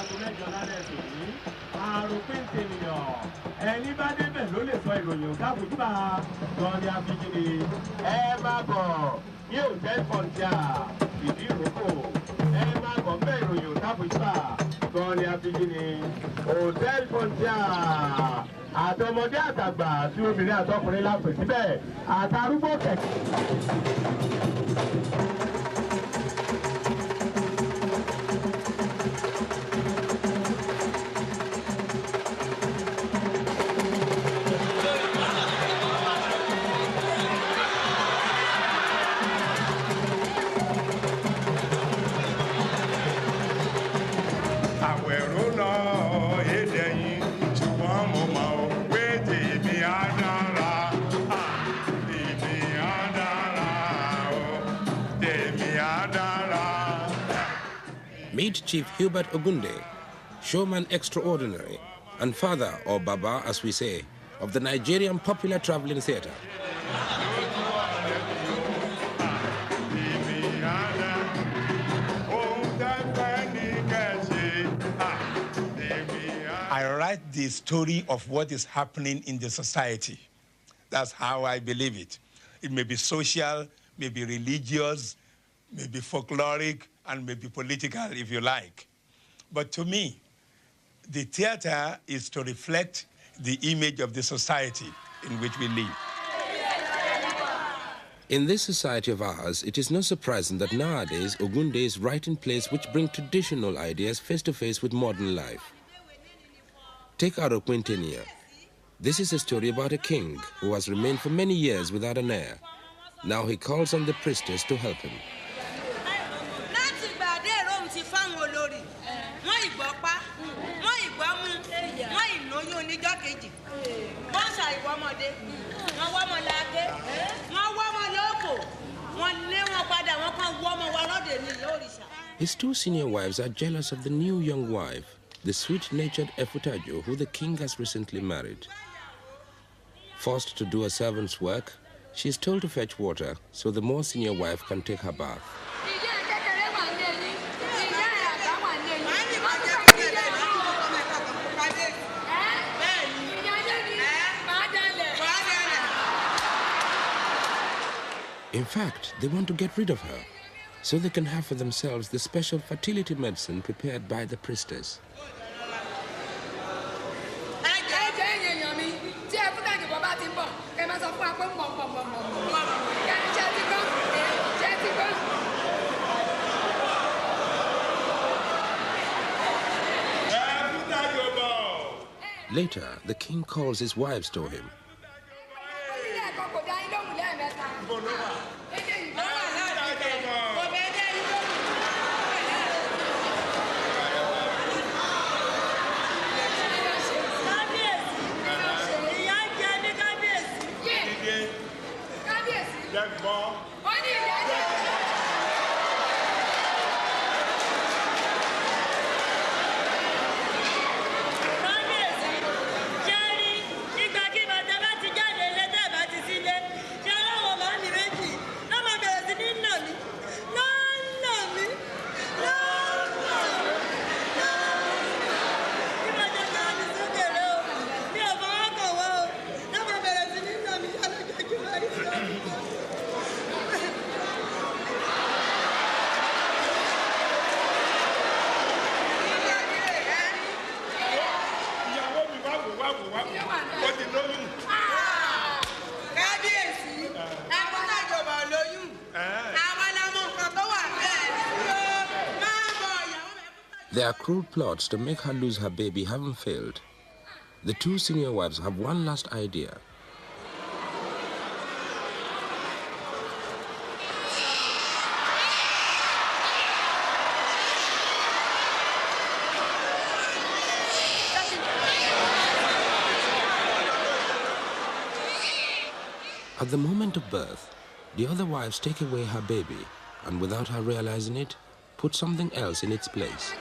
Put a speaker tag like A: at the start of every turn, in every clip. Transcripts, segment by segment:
A: aago mẹ́jọ lálẹ́ tòní. Àròpin tènìyàn. Ẹni bá débẹ̀ ló lè sọ ìròyìn òkàbùjúbà. Lọ́ọ̀ni abíjíni. Ẹ máa bọ̀ ní hòtẹ́ẹ̀lì Fọ̀ntíà ìdí ìrókò. Ẹ máa bọ̀ bẹ́ẹ̀ ìròyìn òkàbùjúbà. Lọ́ọ̀ni abíjíni. Hòtẹ́ẹ̀lì Fọ̀ntíà. Àtọmọdé àtàgbà tí obìnrin àtọkùnrin lápè síbẹ̀. Àtàrúgbó kẹ̀kẹ́.
B: Meet Chief Hubert Ogunde, showman extraordinary, and father, or Baba as we say, of the Nigerian popular traveling theatre.
C: I write the story of what is happening in the society. That's how I believe it. It may be social, may be religious, may be folkloric, and maybe political, if you like. But to me, the theater is to reflect the image of the society in which we live.
B: In this society of ours, it is not surprising that nowadays Ogunde is writing plays which bring traditional ideas face to face with modern life. Take Aroquintenia. This is a story about a king who has remained for many years without an heir. Now he calls on the priestess to help him. His two senior wives are jealous of the new young wife, the sweet-natured Efutajo, who the king has recently married. Forced to do a servant's work, she is told to fetch water so the more senior wife can take her bath. In fact, they want to get rid of her, so they can have for themselves the special fertility medicine prepared by the priestess. Later, the king calls his wives to him. Their cruel plots to make her lose her baby haven't failed. The two senior wives have one last idea. At the moment of birth, the other wives take away her baby and without her realizing it, put something else in its place.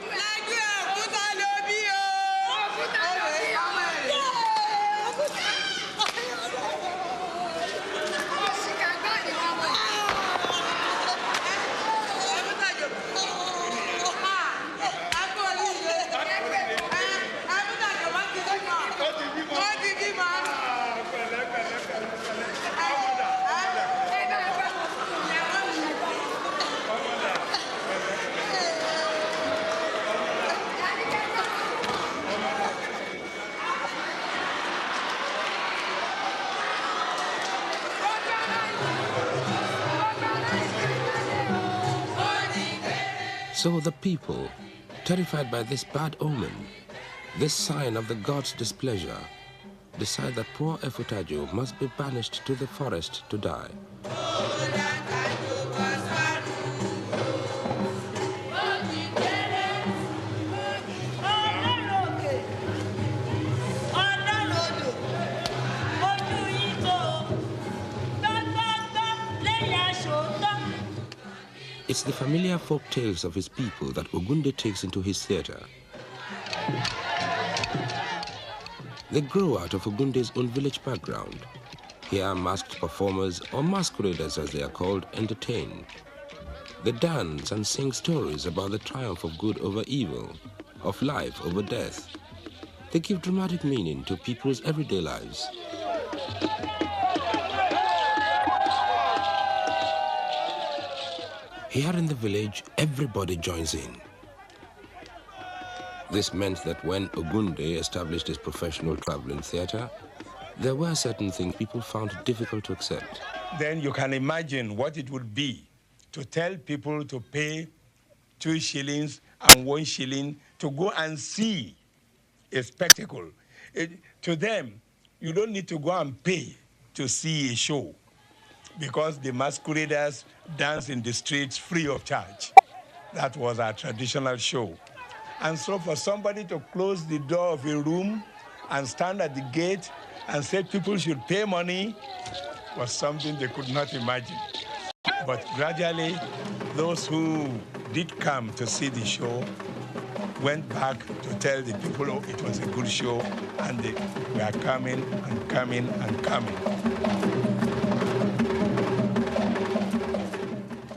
B: So the people, terrified by this bad omen, this sign of the gods' displeasure, decide that poor Efutajo must be banished to the forest to die. It's the familiar folk tales of his people that Ogunde takes into his theatre. They grow out of Ogunde's own village background. Here, masked performers, or masqueraders as they are called, entertain. They dance and sing stories about the triumph of good over evil, of life over death. They give dramatic meaning to people's everyday lives. Here in the village, everybody joins in. This meant that when Ogunde established his professional traveling theatre, there were certain things people found difficult to accept.
C: Then you can imagine what it would be to tell people to pay 2 shillings and 1 shilling to go and see a spectacle. To them, you don't need to go and pay to see a show, because the masqueraders dance in the streets free of charge. That was our traditional show. And so for somebody to close the door of a room and stand at the gate and say people should pay money was something they could not imagine. But gradually, those who did come to see the show went back to tell the people, oh, it was a good show, and they were coming and coming and coming.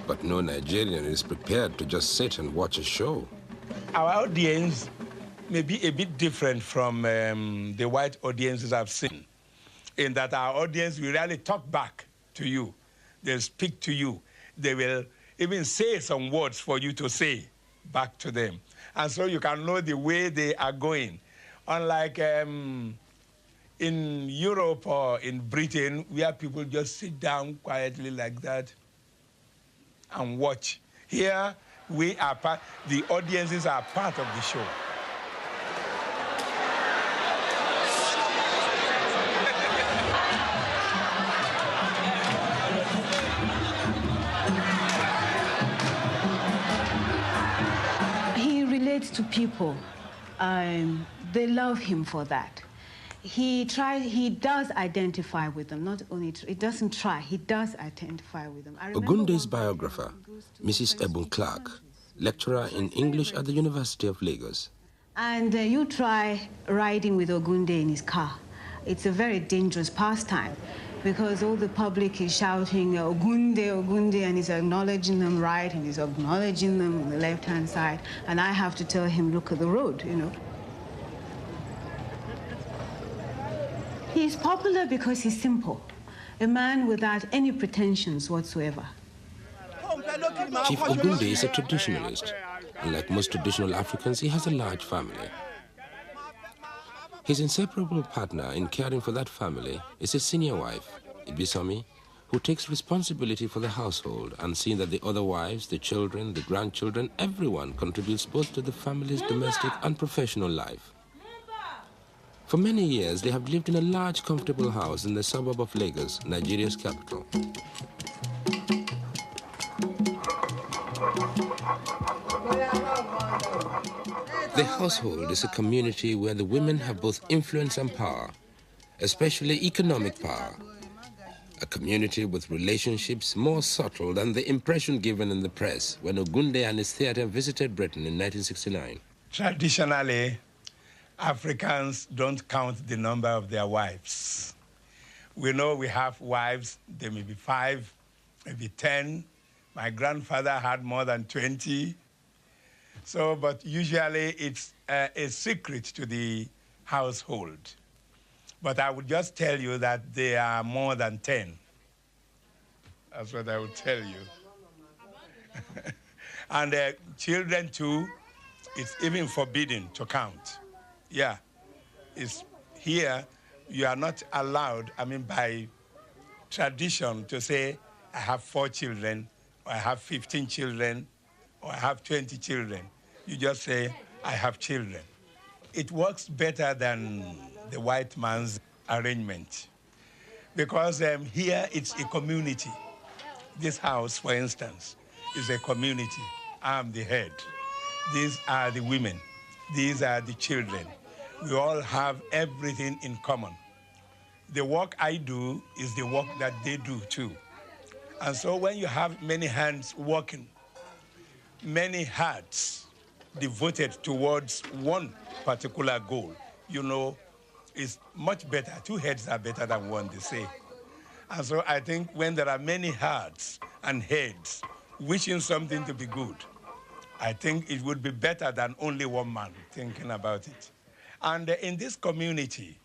B: But no Nigerian is prepared to just sit and watch a show.
C: Our audience may be a bit different from the white audiences I've seen, in that our audience will really talk back to you. They'll speak to you. They will even say some words for you to say back to them. And so you can know the way they are going. Unlike in Europe or in Britain, where people just sit down quietly like that and watch. Here, we are part, the audiences are part of the show.
D: He relates to people. They love him for that. He does identify with them. Not only, he doesn't try, he does identify with them.
B: Ogunde's biographer, Mrs. Ebun Clark, lecturer in English at the University of Lagos.
D: And you try riding with Ogunde in his car. It's a very dangerous pastime because all the public is shouting, Ogunde, Ogunde, and he's acknowledging them right, and he's acknowledging them on the left-hand side. And I have to tell him, look at the road, you know. He's popular because he's simple, a man without any pretensions whatsoever.
B: Chief Ogunde is a traditionalist. Unlike most traditional Africans, he has a large family. His inseparable partner in caring for that family is his senior wife, Ibisomi, who takes responsibility for the household and seeing that the other wives, the children, the grandchildren, everyone contributes both to the family's domestic and professional life. For many years, they have lived in a large, comfortable house in the suburb of Lagos, Nigeria's capital. The household is a community where the women have both influence and power, especially economic power. A community with relationships more subtle than the impression given in the press when Ogunde and his theatre visited Britain in 1969.
C: Traditionally, Africans don't count the number of their wives. We know we have wives, they may be 5, maybe 10. My grandfather had more than 20. So, but usually it's a secret to the household. But I would just tell you that there are more than 10. That's what I would tell you. And children too, it's even forbidden to count. Yeah, it's here, you are not allowed, I mean, by tradition to say, I have 4 children, or I have 15 children, or I have 20 children. You just say, I have children. It works better than the white man's arrangement because here it's a community. This house, for instance, is a community. I'm the head. These are the women. These are the children. We all have everything in common. The work I do is the work that they do too. And so when you have many hands working, many hearts devoted towards one particular goal, you know, it's much better. Two heads are better than one, they say. And so I think when there are many hearts and heads wishing something to be good, I think it would be better than only one man thinking about it. And in this community,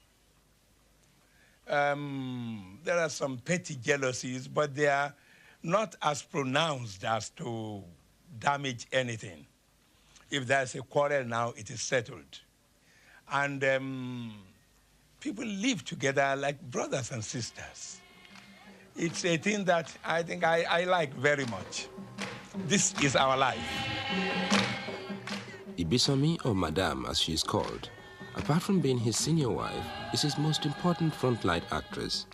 C: there are some petty jealousies, but they are not as pronounced as to damage anything. If there's a quarrel now, it is settled. And people live together like brothers and sisters. It's a thing that I think I like very much. This is our life.
B: Ibisami, or Madame as she is called, apart from being his senior wife, is his most important frontline actress.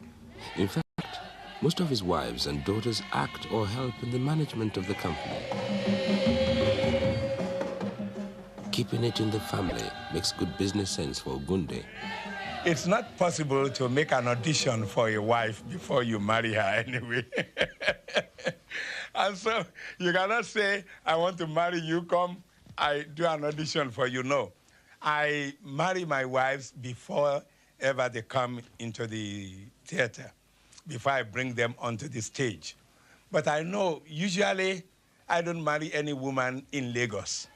B: In fact, most of his wives and daughters act or help in the management of the company. Keeping it in the family makes good business sense for Ogunde.
C: It's not possible to make an audition for a wife before you marry her anyway. And so you cannot say, I want to marry you, come, I do an audition for you. No. I marry my wives before ever they come into the theater, before I bring them onto the stage. But I know, usually, I don't marry any woman in Lagos.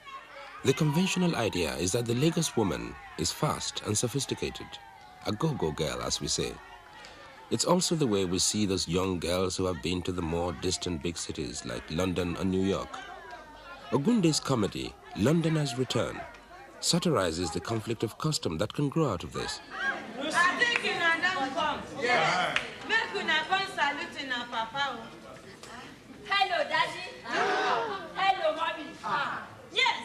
B: The conventional idea is that the Lagos woman is fast and sophisticated, a go-go girl, as we say. It's also the way we see those young girls who have been to the more distant big cities like London and New York. Ogunde's comedy, London Has Returned, satirizes the conflict of custom that can grow out of this.
E: I think you don't come. Yes. Make you come saluting our papa. Hello, Daddy. Hello, Mommy. Yes.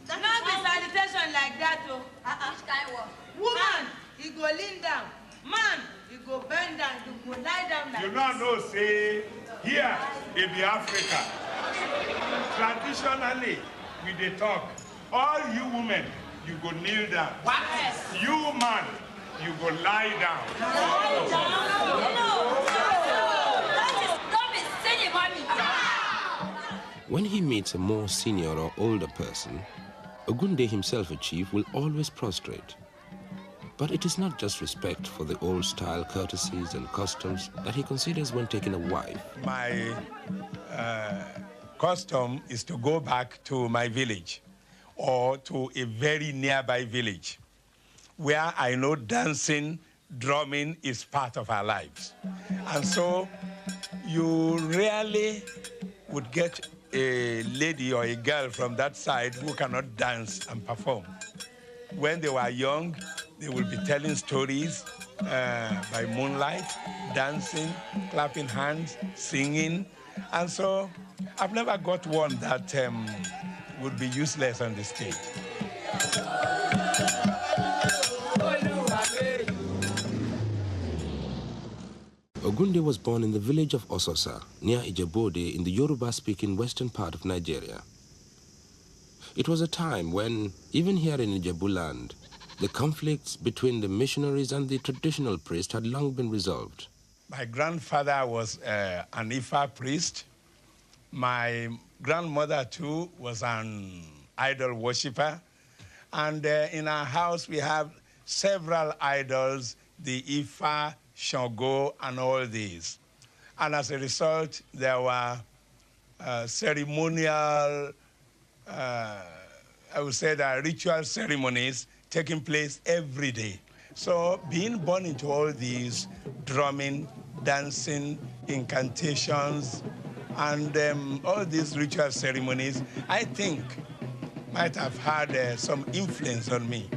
E: Not the salutation like that, oh. Which kind of woman, you go lean down. Man, you go bend down. You go lie down like
C: You know, say, here in the Africa, traditionally, we dey talk. All you women, you go kneel down.
E: What?
C: You man, you go lie down.
E: Don't be silly, Mommy.
B: When he meets a more senior or older person, Ogunde himself, a chief, will always prostrate. But it is not just respect for the old-style courtesies and customs that he considers when taking a wife.
C: My custom is to go back to my village or to a very nearby village where I know dancing, drumming is part of our lives. And so you rarely would get a lady or a girl from that side who cannot dance and perform. When they were young, they will be telling stories by moonlight, dancing, clapping hands, singing. And so I've never got one that would be useless on the stage.
B: Ogunde was born in the village of Ososa, near Ijebode in the Yoruba-speaking western part of Nigeria. It was a time when, even here in Ijebu land, the conflicts between the missionaries and the traditional priest had long been resolved.
C: My grandfather was an Ifa priest. My grandmother, too, was an idol worshiper. And in our house, we have several idols, the Ifa, Shango, and all these. And as a result, there were ceremonial, I would say that ritual ceremonies taking place every day. So being born into all these drumming, dancing, incantations, and all these ritual ceremonies, I think might have had some influence on me.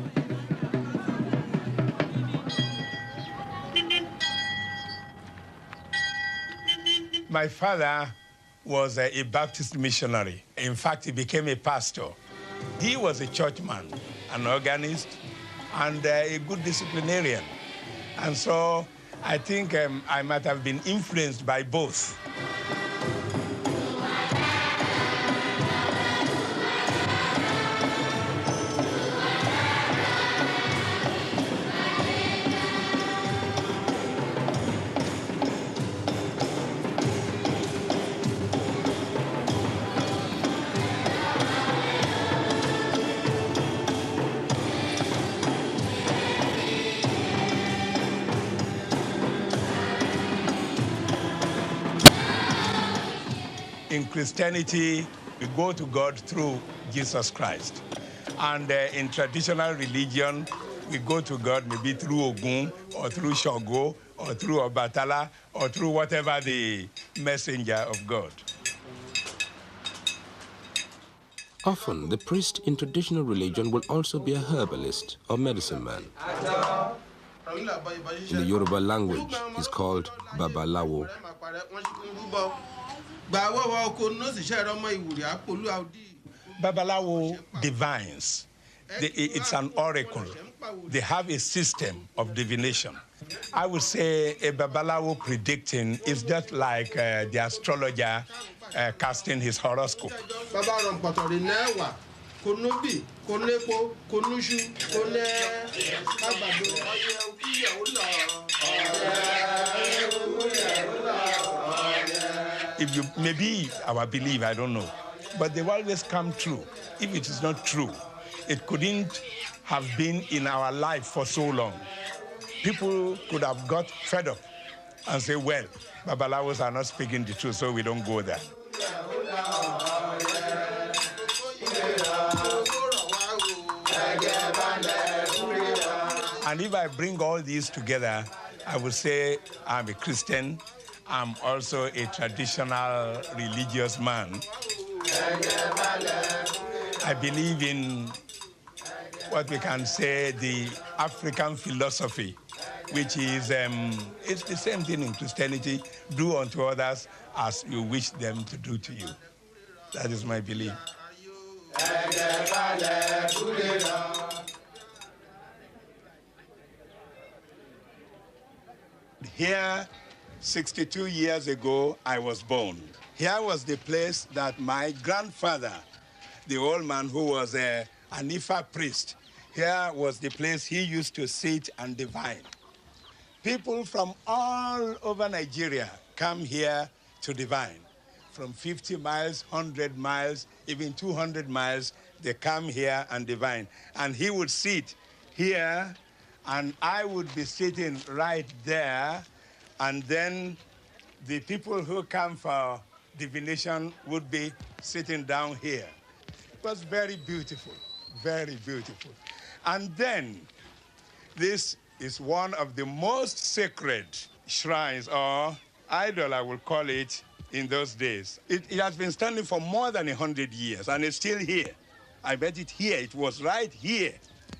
C: My father was a Baptist missionary. In fact, he became a pastor. He was a churchman, an organist, and a good disciplinarian. And so I think I might have been influenced by both. In Christianity, we go to God through Jesus Christ. And in traditional religion, we go to God maybe through Ogun, or through Shogo, or through Obatala, or through whatever the messenger of God.
B: Often, the priest in traditional religion will also be a herbalist or medicine man. In the Yoruba language, he's called Babalawo.
C: Babalawo divines. It's an oracle. They have a system of divination. I would say a Babalawo predicting is just like the astrologer casting his horoscope. If you, maybe our belief, I don't know, but they always come true. If it is not true, it couldn't have been in our life for so long. People could have got fed up and say, well, Babalawos are not speaking the truth, so we don't go there. And if I bring all these together, I would say I'm a Christian. I'm also a traditional religious man. I believe in what we can say the African philosophy, which is, it's the same thing in Christianity, do unto others as you wish them to do to you. That is my belief. Here, 62 years ago, I was born. Here was the place that my grandfather, the old man who was an Ifa priest, here was the place he used to sit and divine. People from all over Nigeria come here to divine. From 50 miles, 100 miles, even 200 miles, they come here and divine. And he would sit here, and I would be sitting right there, and then the people who come for divination would be sitting down here. It was very beautiful, very beautiful. And then this is one of the most sacred shrines, or idol, I will call it, in those days. It has been standing for more than 100 years, and it's still here. I bet it here. It was right here.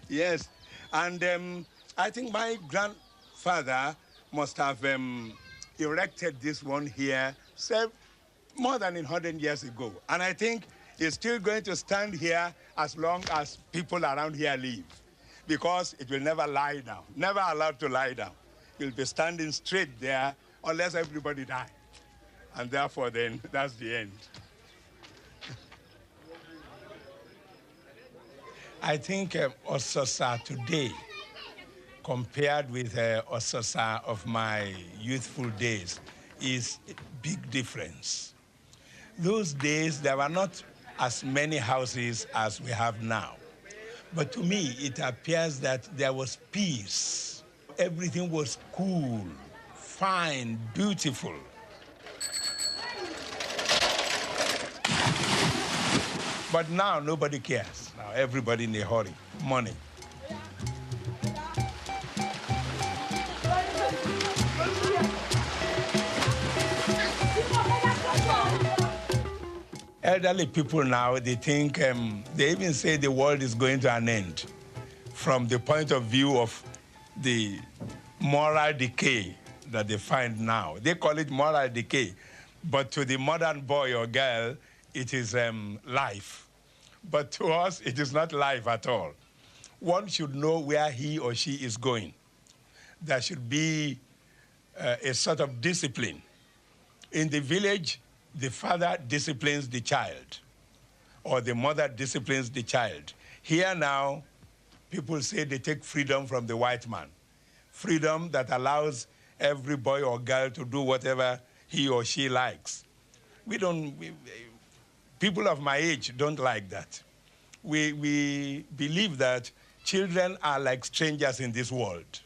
C: Yes. And I think my grandfather must have erected this one here more than 100 years ago. And I think it's still going to stand here as long as people around here live, because it will never lie down, never allowed to lie down. It will be standing straight there unless everybody dies. And therefore, then, that's the end. I think Ososa today, compared with Ososa of my youthful days, is a big difference. Those days, there were not as many houses as we have now. But to me, it appears that there was peace. Everything was cool, fine, beautiful. But now, nobody cares. Now, everybody in a hurry. Money. Elderly people now, they think, they even say the world is going to an end from the point of view of the moral decay that they find now. They call it moral decay. But to the modern boy or girl, it is life. But to us, it is not life at all. One should know where he or she is going. There should be a sort of discipline. In the village, the father disciplines the child, or the mother disciplines the child. Here now, people say they take freedom from the white man. Freedom that allows every boy or girl to do whatever he or she likes. People of my age don't like that. We believe that children are like strangers in this world.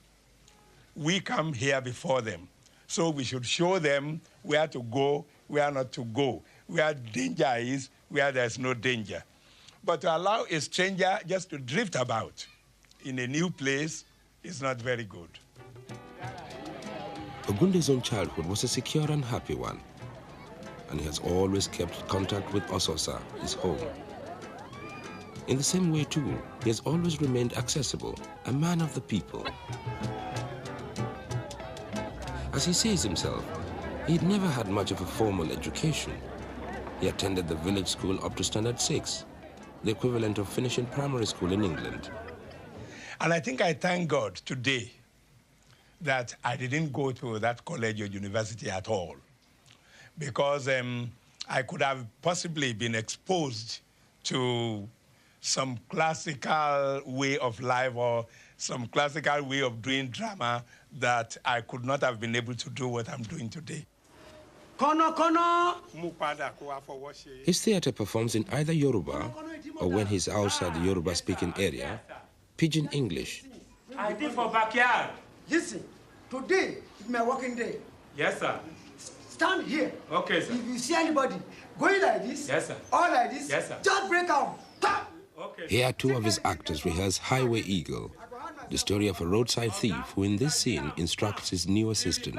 C: We come here before them. So we should show them where to go, where not to go, where danger is, where there's no danger. But to allow a stranger just to drift about in a new place is not very good.
B: Ogunde's own childhood was a secure and happy one, and he has always kept contact with Ososa, his home. In the same way, too, he has always remained accessible, a man of the people. As he says himself, he'd never had much of a formal education. He attended the village school up to standard 6, the equivalent of finishing primary school in England.
C: And I think I thank God today that I didn't go to that college or university at all, because I could have possibly been exposed to some classical way of life or some classical way of doing drama that I could not have been able to do what I'm doing today.
B: His theater performs in either Yoruba or, when he's outside the Yoruba-speaking area, Pidgin English.
A: I did for backyard.
F: Listen, today is my working day.
A: Yes, sir.
F: Stand here.
A: Okay, sir.
F: If you see anybody going like this,
A: Yes, sir.
F: or like this,
A: Yes, sir.
F: just break out. Pop!
A: Okay.
B: Here, 2 of his actors rehearse Highway Eagle, the story of a roadside thief who in this scene instructs his new assistant.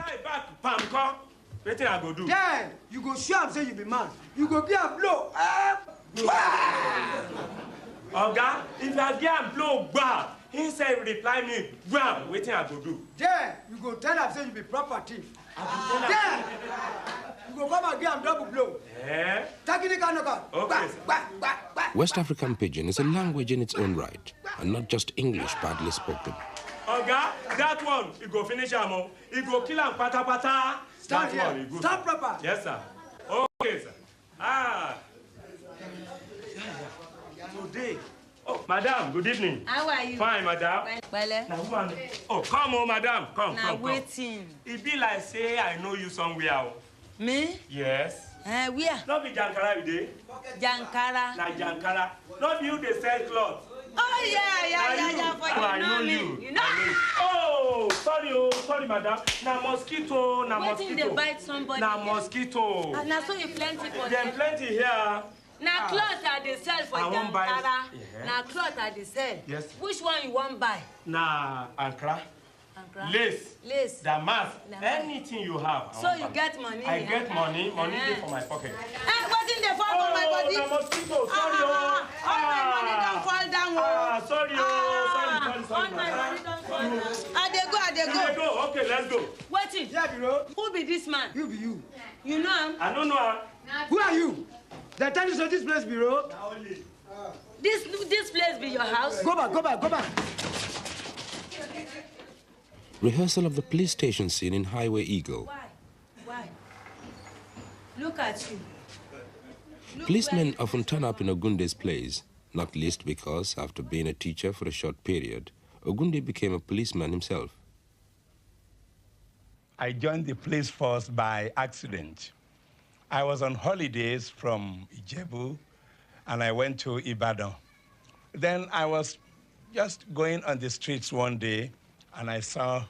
A: Wetin I go do?
F: Then you go show am say you be man. You go give am blow.
A: Oga, if I give am blow gbam, he say reply me gbam, wetin I go do?
F: Then you go tell am say you be proper thief. Then you go come and give am double blow.
A: Eh?
F: Technical knockout.
A: Okay, sir.
B: West African Pidgin is a language in its own right, and not just English badly spoken.
A: Oga, that one, you go finish am o. You go kill am pata pata.
F: Stand
A: That
F: here.
A: one, you go.
F: Stand proper.
A: Yes, sir. Okay, sir. Ah. Today. Oh, madam, good evening.
E: How are you?
A: Fine, madam.
E: Bale.
A: Now, woman. Oh, come on, madam. Come,
E: Now
A: come.
E: waiting.
A: It be like say I know you somewhere. Oh.
E: Me?
A: Yes.
E: Where?
A: Not be Jankara you dey.
E: Jankara.
A: Na Jankara. Not you dey sell cloth.
E: Oh yeah. For
A: I
E: you
A: know
E: me.
A: you.
E: You know.
A: I know you. Oh, sorry, madam. Na mosquito, na
E: Waiting
A: mosquito.
E: they bite somebody.
A: Na mosquito.
E: Now so you plenty for
A: Dem
E: them.
A: plenty here.
E: Now cloth are they sell for
A: I won't buy-
E: Jankara.
A: Yeah.
E: Now cloth are they sell.
A: Yes.
E: Which one you want buy?
A: Na Ankara.
E: Ankara?
A: Lace.
E: Lace.
A: Damask.
E: Damask.
A: Anything you have. I
E: So
A: want
E: you
A: buy.
E: get money.
A: I get money. Money dey
E: Eh.
A: for my pocket.
E: What's in the fall for my body?
A: na mosquito. Sorry, oh.
E: All my money don't fall down.
A: Ah, sorry, oh. Sorry,
E: All my money don't fall down. I
A: You
E: dey
A: dey
E: go.
A: go. Okay, let's go.
E: Waiting.
F: Yeah, bro.
E: Who be this man?
F: You be you.
E: You know him?
A: I don't know.
F: Who are you? They tell you so this place, bro.
E: This place be your house?
F: Go back.
B: Rehearsal of the police station scene in Highway Eagle.
E: Why? Look at you. Look
B: Policemen
E: where-
B: often turn up in Ogunde's plays, not least because, after being a teacher for a short period, Ogunde became a policeman himself.
C: I joined the police force by accident. I was on holidays from Ijebu, and I went to Ibadan. Then I was just going on the streets one day, and I saw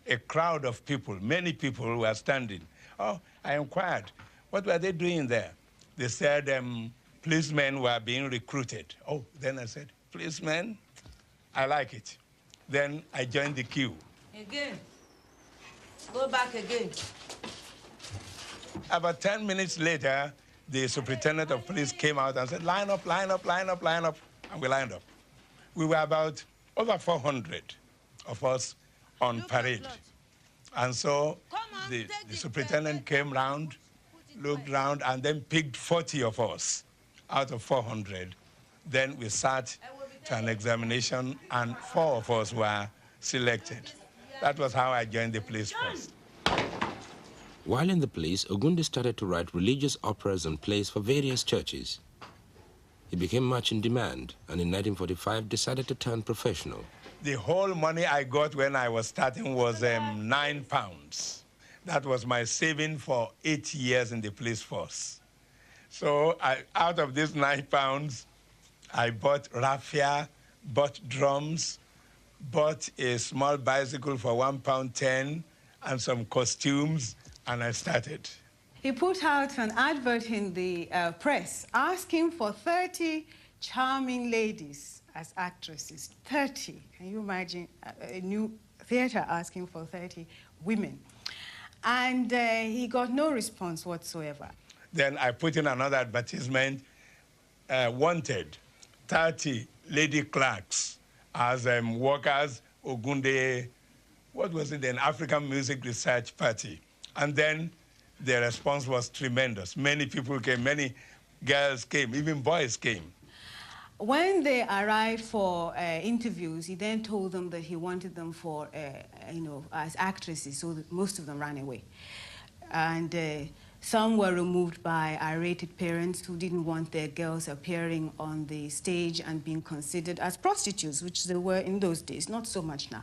C: a crowd of people. Many people were standing. Oh, I inquired, what were they doing there? They said policemen were being recruited. Oh, then I said, policemen? I like it. Then I joined the queue.
E: Again. Go back again.
C: About 10 minutes later, the superintendent of police came out and said, line up. And we lined up. We were about over 400 of us on
E: Look at
C: parade.
E: lot.
C: And so
E: Come on,
C: the
E: take this,
C: superintendent came round looked round, and then picked 40 of us out of 400. Then we sat to an examination, and 4 of us were selected. That was how I joined the police force.
B: While in the police, Ogunde started to write religious operas and plays for various churches. He became much in demand, and in 1945 decided to turn professional.
C: The whole money I got when I was starting was £9. That was my saving for 8 years in the police force. So out of these £9, I bought raffia, bought drums, bought a small bicycle for £1.10 and some costumes, and I started.
D: He put out an advert in the press asking for 30 charming ladies as actresses. 30. Can you imagine a new theater asking for 30 women? And he got no response whatsoever.
C: Then I put in another advertisement, wanted 30 lady clerks as workers, Ogunde, what was it, an African Music Research Party. And then the response was tremendous. Many people came, many girls came, even boys came.
D: When they arrived for interviews, he then told them that he wanted them for, as actresses, so that most of them ran away. And some were removed by irate parents who didn't want their girls appearing on the stage and being considered as prostitutes, which they were in those days, not so much now.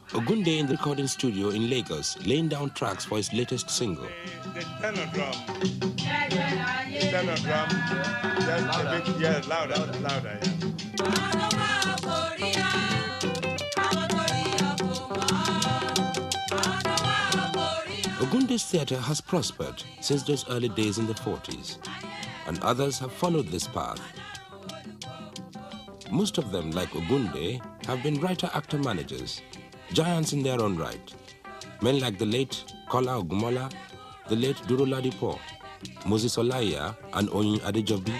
B: Ogunde in the recording studio in Lagos, laying down tracks for his latest single.
C: The tenor drum. Tenor drum. Just a bit, yeah, louder, louder, yeah.
B: Ogunde's theatre has prospered since those early days in the 40s, and others have followed this path. Most of them, like Ogunde, have been writer-actor-managers, giants in their own right. Men like the late Kola Ogumola, the late Duro Ladipo, Moses Olaiya, and Oyin Adejobi.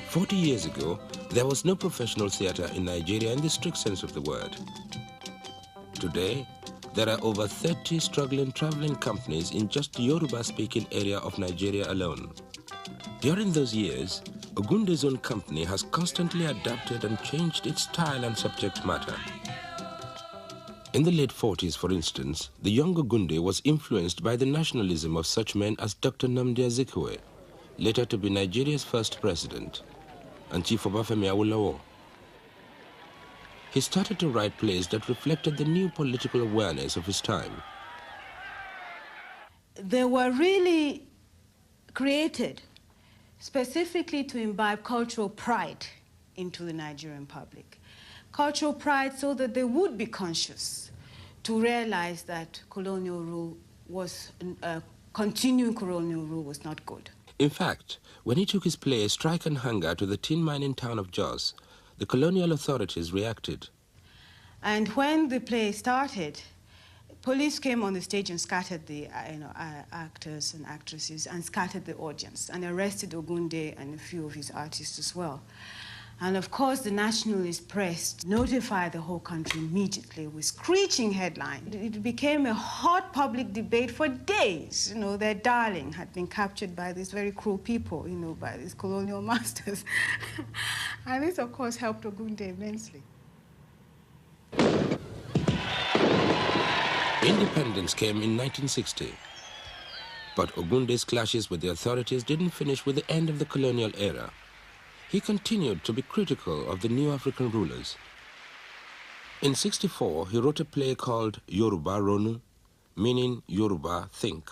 B: 40 years ago, there was no professional theatre in Nigeria in the strict sense of the word. Today, there are over 30 struggling traveling companies in just the Yoruba-speaking area of Nigeria alone. During those years, Ogunde's own company has constantly adapted and changed its style and subject matter. In the late 40s, for instance, the young Ogunde was influenced by the nationalism of such men as Dr. Nnamdi Azikiwe, later to be Nigeria's first president, and Chief Obafemi Awolowo. He started to write plays that reflected the new political awareness of his time.
D: They were really created specifically to imbibe cultural pride into the Nigerian public. Cultural pride so that they would be conscious to realize that colonial rule was, continuing colonial rule was not good.
B: In fact, when he took his play Strike and Hunger to the tin mining town of Jos, the colonial authorities reacted.
D: And when the play started, police came on the stage and scattered the actors and actresses and scattered the audience and arrested Ogunde and a few of his artists as well. And of course, the nationalist press notified the whole country immediately with screeching headlines. It became a hot public debate for days. You know, their darling had been captured by these very cruel people, you know, by these colonial masters. And this, of course, helped Ogunde immensely.
B: Independence came in 1960. But Ogunde's clashes with the authorities didn't finish with the end of the colonial era. He continued to be critical of the new African rulers. In 1964, he wrote a play called Yoruba Ronu, meaning Yoruba think.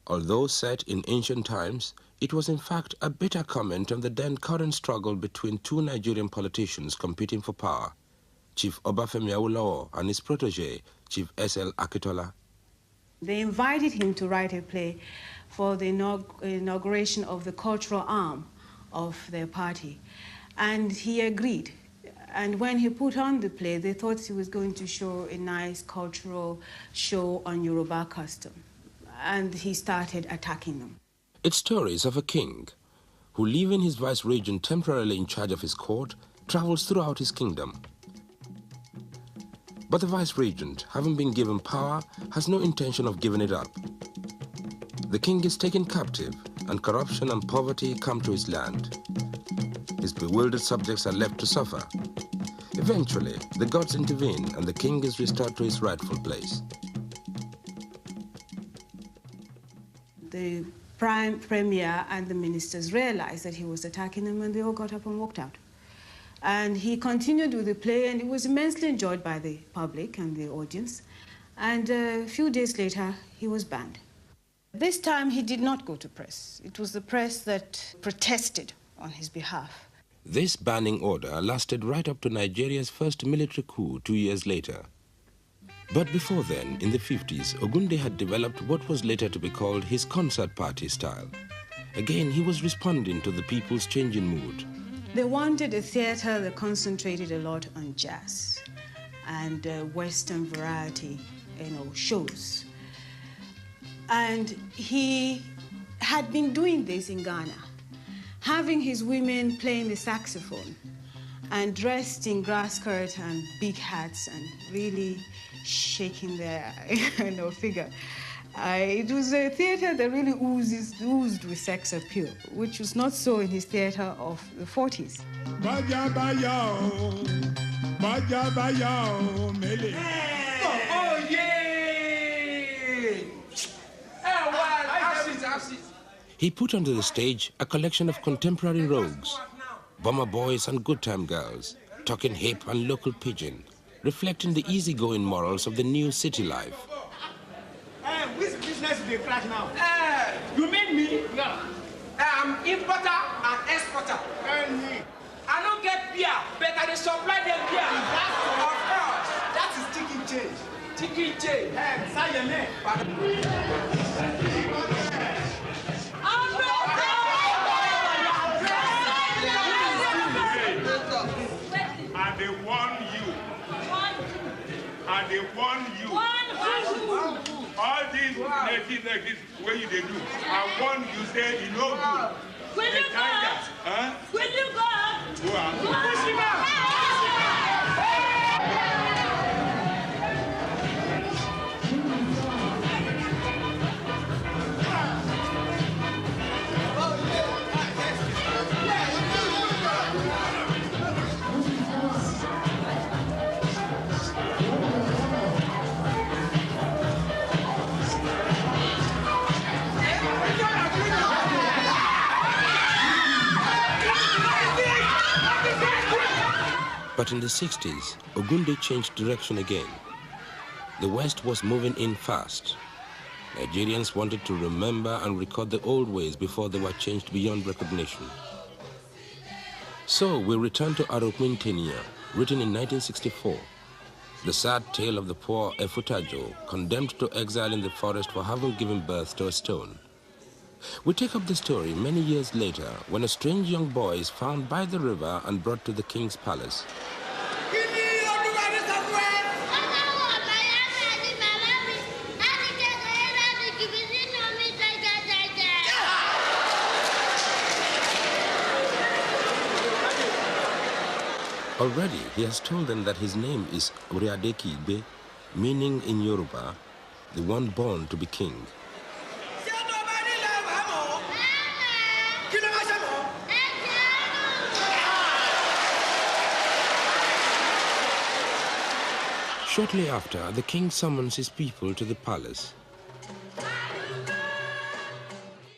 B: Although set in ancient times, it was in fact a bitter comment on the then current struggle between two Nigerian politicians competing for power, Chief Obafemi Awolowo and his protege, Chief S.L. Akitola.
D: They invited him to write a play for the inauguration of the cultural arm of their party, and he agreed. And when he put on the play, they thought he was going to show a nice cultural show on Yoruba custom, and he started attacking them.
B: It's stories of a king who, leaving his vice-regent temporarily in charge of his court, travels throughout his kingdom. But the vice-regent, having been given power, has no intention of giving it up. The king is taken captive, and corruption and poverty come to his land. His bewildered subjects are left to suffer. Eventually, the gods intervene, and the king is restored to his rightful place.
D: The premier and the ministers realized that he was attacking them, and they all got up and walked out. And he continued with the play, and it was immensely enjoyed by the public and the audience. And a few days later, he was banned. This time, he did not go to press. It was the press that protested on his behalf.
B: This banning order lasted right up to Nigeria's first military coup 2 years later. But before then, in the 50s, Ogunde had developed what was later to be called his concert party style. Again, he was responding to the people's changing mood.
D: They wanted a theater that concentrated a lot on jazz and Western variety, shows. And he had been doing this in Ghana, having his women playing the saxophone and dressed in grass skirt and big hats and really shaking their figure. It was a theater that really oozed with sex appeal, which was not so in his theater of the 40s.
B: He put onto the stage a collection of contemporary rogues, bomber boys and good time girls, talking hip and local pidgin, reflecting the easygoing morals of the new city life.
F: Which business they crash now? You mean me? No. I'm importer and exporter. I don't get beer, but I supply them beer. Of course. That is ticket change. Ticket change. Say your name.
C: And they warn you. And they warn you. All these native like this, what you they do? I warn you, say you know good.
E: Will you go?
C: Huh?
E: Will you go?
C: Go on.
E: Push him out.
B: But in the 60s, Ogunde changed direction again. The West was moving in fast. Nigerians wanted to remember and record the old ways before they were changed beyond recognition. So we return to Aroquintenia, written in 1964. The sad tale of the poor Efutajo, condemned to exile in the forest for having given birth to a stone. We take up the story many years later when a strange young boy is found by the river and brought to the king's palace. Already, he has told them that his name is Oriadeki Igbe, meaning in Yoruba, the one born to be king. Shortly after, the king summons his people to the palace.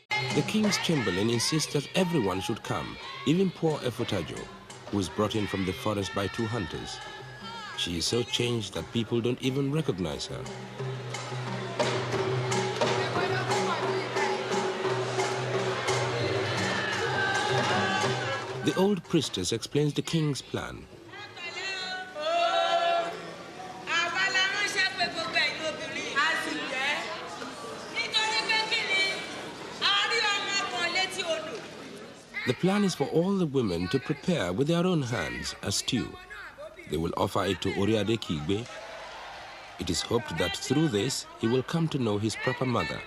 B: The king's chamberlain insists that everyone should come, even poor Efutajo, who is brought in from the forest by 2 hunters. She is so changed that people don't even recognize her. The old priestess explains the king's plan. The plan is for all the women to prepare with their own hands a stew. They will offer it to Oriadeki Igbe. It is hoped that through this, he will come to know his proper mother.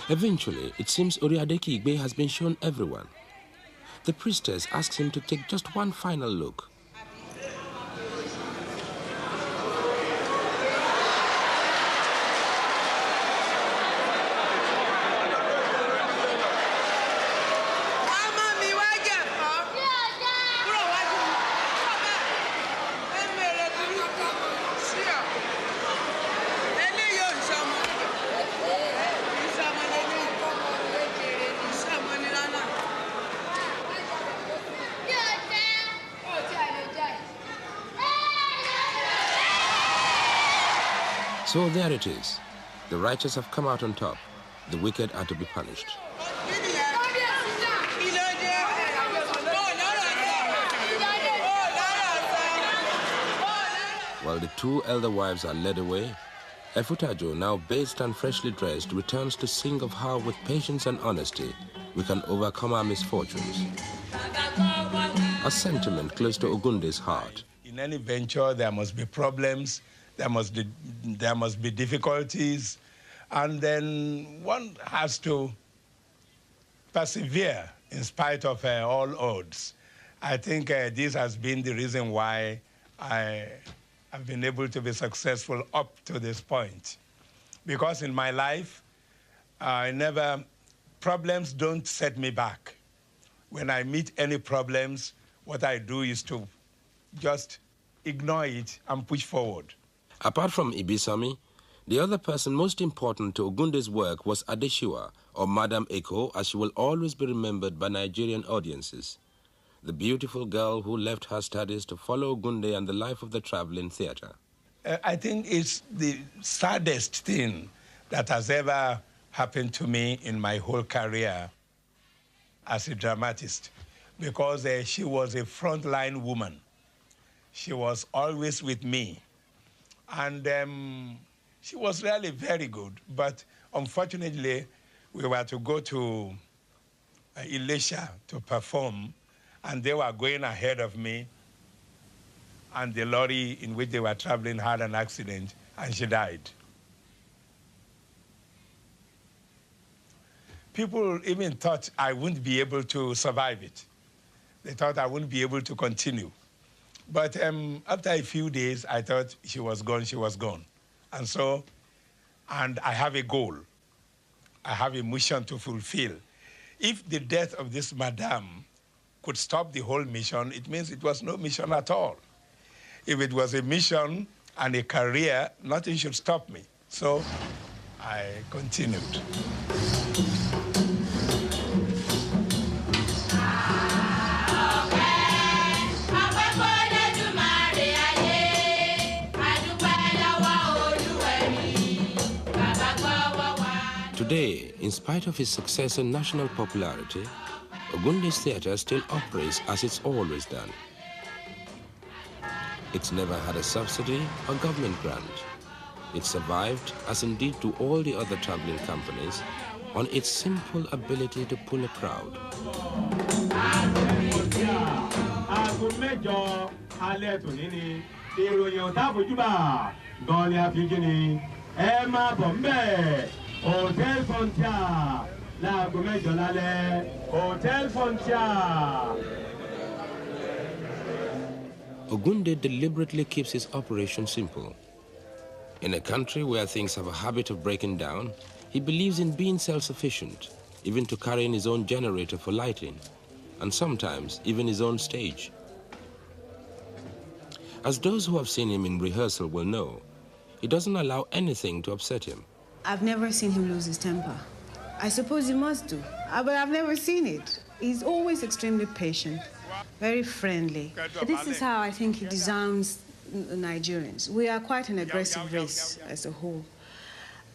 B: Eventually, it seems Oriadeki Igbe has been shown everyone. The priestess asks him to take just one final look. So there it is. The righteous have come out on top. The wicked are to be punished. While the two elder wives are led away, Efutajo, now bathed and freshly dressed, returns to sing of how with patience and honesty we can overcome our misfortunes. A sentiment close to Ogunde's heart.
C: In any venture, there must be problems, there must be difficulties, and then one has to persevere in spite of all odds. I think this has been the reason why I have been able to be successful up to this point. Because in my life, problems don't set me back. When I meet any problems, what I do is to just ignore it and push forward.
B: Apart from Ibisami, the other person most important to Ogunde's work was Adeshiwa, or Madam Eko, as she will always be remembered by Nigerian audiences. The beautiful girl who left her studies to follow Ogunde and the life of the traveling theater.
C: I think it's the saddest thing that has ever happened to me in my whole career as a dramatist, because she was a frontline woman. She was always with me. And she was really very good. But unfortunately, we were to go to Elisha to perform, and they were going ahead of me, and the lorry in which they were traveling had an accident, and she died. People even thought I wouldn't be able to survive it. They thought I wouldn't be able to continue. But after a few days, I thought she was gone, she was gone. And so, and I have a goal. I have a mission to fulfill. If the death of this madam could stop the whole mission, it means it was no mission at all. If it was a mission and a career, nothing should stop me. So I continued.
B: Today, in spite of his success and national popularity, Ogunde's theatre still operates as it's always done. It's never had a subsidy or government grant. It survived, as indeed do all the other traveling companies, on its simple ability to pull a crowd.
A: Hotel Frontier. Láago mẹ́jọ lálẹ́. Hotel Frontier.
B: Ogunde deliberately keeps his operation simple. In a country where things have a habit of breaking down, he believes in being self-sufficient, even to carrying his own generator for lighting, and sometimes even his own stage. As those who have seen him in rehearsal will know, he doesn't allow anything to upset him.
D: I've never seen him lose his temper. I suppose he must do, but I've never seen it. He's always extremely patient, very friendly. This is how I think he disarms Nigerians. We are quite an aggressive race as a whole.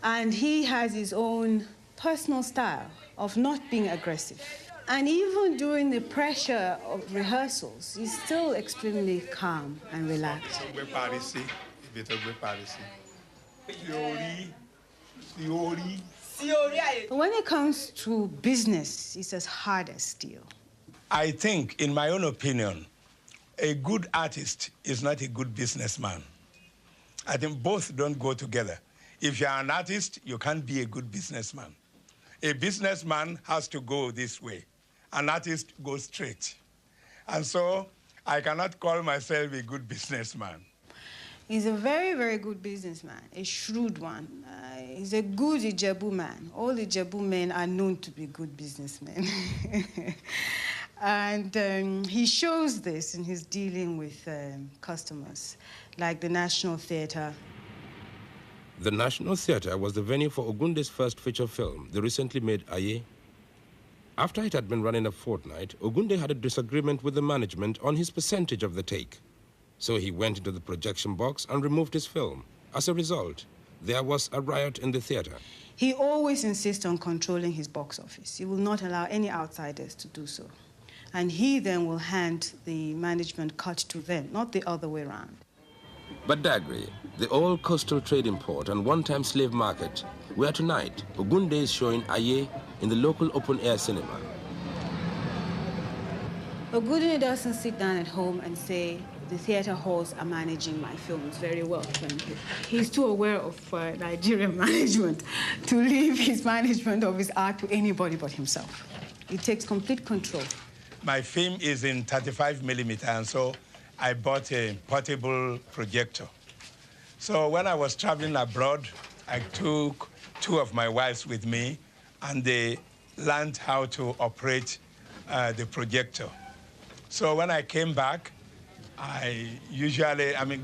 D: And he has his own personal style of not being aggressive. And even during the pressure of rehearsals, he's still extremely calm and relaxed. But when it comes to business, it's as hard as steel.
C: I think, in my own opinion, a good artist is not a good businessman. I think both don't go together. If you're an artist, you can't be a good businessman. A businessman has to go this way. An artist goes straight. And so I cannot call myself a good businessman.
D: He's a very, very good businessman, a shrewd one. He's a good Ijebu man. All Ijebu men are known to be good businessmen. And he shows this in his dealing with customers, like the National Theatre.
B: The National Theatre was the venue for Ogunde's first feature film, the recently made Aye. After it had been running a fortnight, Ogunde had a disagreement with the management on his percentage of the take. So he went into the projection box and removed his film. As a result, there was a riot in the theater.
D: He always insists on controlling his box office. He will not allow any outsiders to do so. And he then will hand the management cut to them, not the other way around.
B: But Dagri, the old coastal trading port and one-time slave market, where tonight Ogunde is showing Aye in the local open-air cinema.
D: Ogunde doesn't sit down at home and say, the theater halls are managing my films very well. He's too aware of Nigerian management to leave his management of his art to anybody but himself. He takes complete control.
C: My film is in 35 millimeter, and so I bought a portable projector. So when I was traveling abroad, I took two of my wives with me, and they learned how to operate the projector. So when I came back,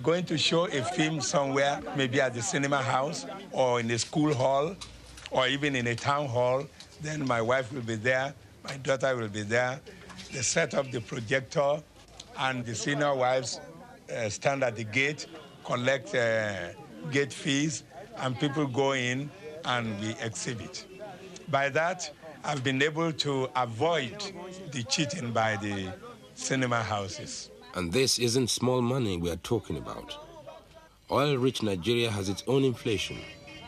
C: going to show a film somewhere, maybe at the cinema house, or in a school hall, or even in a town hall. Then my wife will be there, my daughter will be there. They set up the projector, and the senior wives stand at the gate, collect gate fees, and people go in and we exhibit. By that, I've been able to avoid the cheating by the cinema houses.
B: And this isn't small money we are talking about. Oil-rich Nigeria has its own inflation,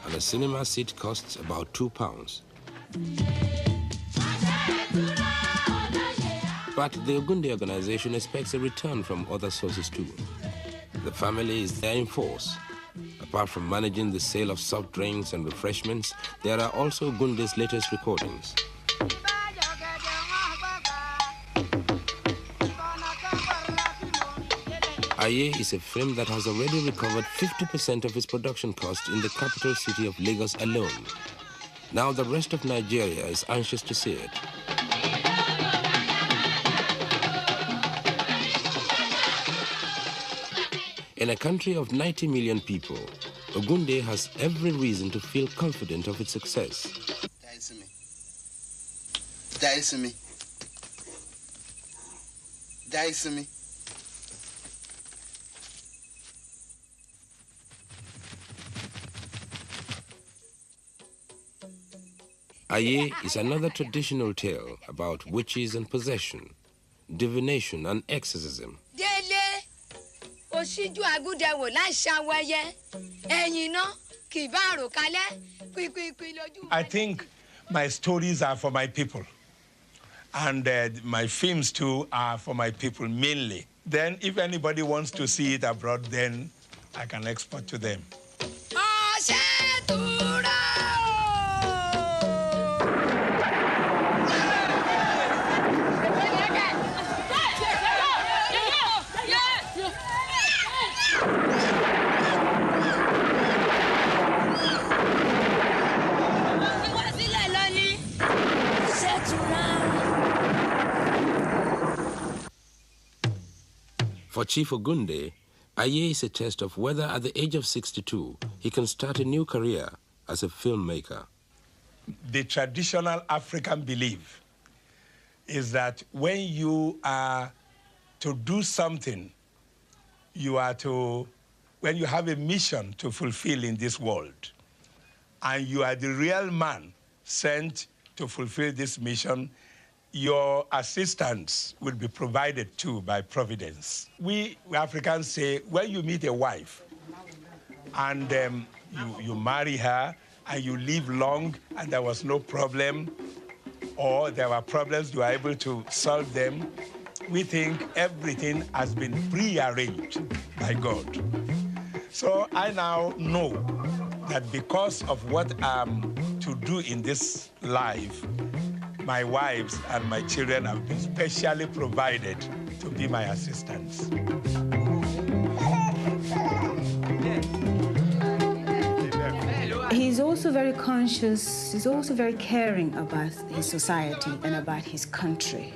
B: and a cinema seat costs about £2. But the Ogunde organization expects a return from other sources too. The family is there in force. Apart from managing the sale of soft drinks and refreshments, there are also Ogunde's latest recordings. Aye is a film that has already recovered 50% of its production cost in the capital city of Lagos alone. Now the rest of Nigeria is anxious to see it. In a country of 90 million people, Ogunde has every reason to feel confident of its success. Aye is another traditional tale about witches and possession, divination and exorcism.
C: I think my stories are for my people, and my films too are for my people mainly. Then if anybody wants to see it abroad, then I can export to them.
B: For Chief Ogunde, Aye is a test of whether at the age of 62, he can start a new career as a filmmaker.
C: The traditional African belief is that when you are to do something, when you have a mission to fulfill in this world, and you are the real man sent to fulfill this mission, your assistance will be provided to by Providence. We Africans say, when you meet a wife and you marry her and you live long and there was no problem, or there were problems, you are able to solve them, we think everything has been prearranged by God. So I now know that because of what I'm to do in this life, my wives and my children have been specially provided to be my assistants.
D: He's also very conscious, he's also very caring about his society and about his country.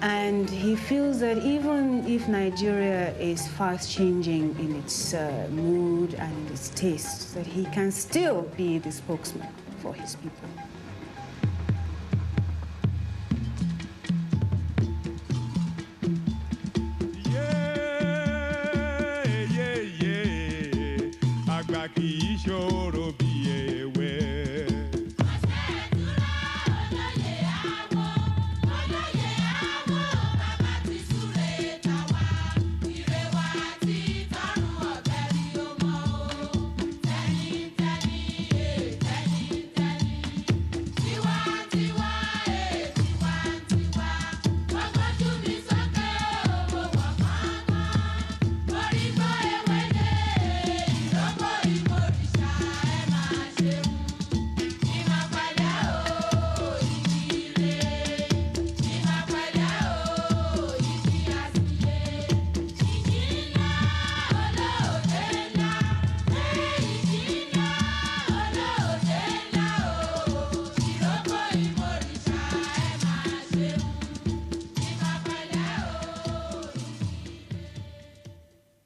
D: And he feels that even if Nigeria is fast changing in its mood and in its tastes, that he can still be the spokesman for his people.